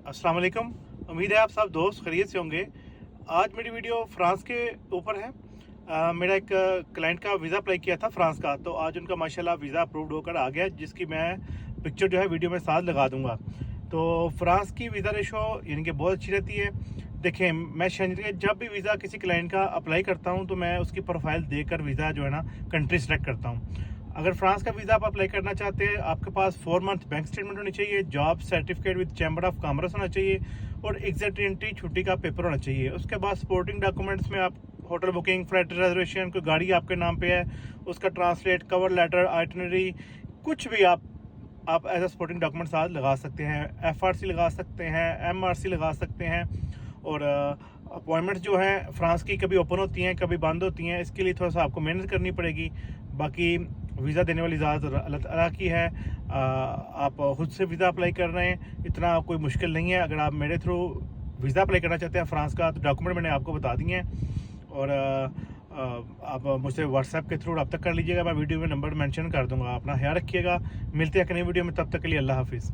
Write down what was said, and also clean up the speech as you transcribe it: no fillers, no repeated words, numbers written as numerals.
अस्सलाम वालेकुम। उम्मीद है आप सब दोस्त खैरियत से होंगे। आज मेरी वीडियो फ्रांस के ऊपर है। मेरा एक क्लाइंट का वीज़ा अप्लाई किया था फ्रांस का, तो आज उनका माशाल्लाह वीज़ा अप्रूव्ड होकर आ गया, जिसकी मैं पिक्चर जो है वीडियो में साथ लगा दूंगा। तो फ्रांस की वीज़ा रेशो यानी कि बहुत अच्छी रहती है। देखें, मैं जब भी वीज़ा किसी क्लाइंट का अप्लाई करता हूँ तो मैं उसकी प्रोफाइल देखकर वीज़ा जो है ना कंट्री सेलेक्ट करता हूँ। अगर फ्रांस का वीज़ा आप अप्लाई करना चाहते हैं, आपके पास 4 मंथ बैंक स्टेटमेंट होनी चाहिए, job certificate with chamber of commerce होना चाहिए और एग्जिट एंट्री छुट्टी का पेपर होना चाहिए। उसके बाद सपोर्टिंग डॉक्यूमेंट्स में आप होटल बुकिंग, फ्लाइट रिजर्वेशन, कोई गाड़ी आपके नाम पे है उसका ट्रांसलेट, कवर लेटर, आइटनरी, कुछ भी आप एज अ सपोर्टिंग डॉक्यूमेंट साथ लगा सकते हैं। FRC लगा सकते हैं, MRC लगा सकते हैं। और अपॉइंटमेंट्स जो हैं फ्रांस की कभी ओपन होती हैं कभी बंद होती हैं, इसके लिए थोड़ा सा आपको मेहनत करनी पड़ेगी। बाकी वीज़ा देने वाली ज़्यादा अल्लाह ताला की है। आप खुद से वीज़ा अप्लाई कर रहे हैं, इतना कोई मुश्किल नहीं है। अगर आप मेरे थ्रू वीज़ा अप्लाई करना चाहते हैं फ्रांस का, तो डॉक्यूमेंट मैंने आपको बता दिए हैं और आप मुझसे व्हाट्सएप के थ्रू रब्ता कर लीजिएगा। मैं वीडियो में नंबर मेंशन कर दूंगा। अपना ख्याल रखिएगा। मिलते हैं एक नई वीडियो में, तब तक के लिए अल्लाह हाफिज़।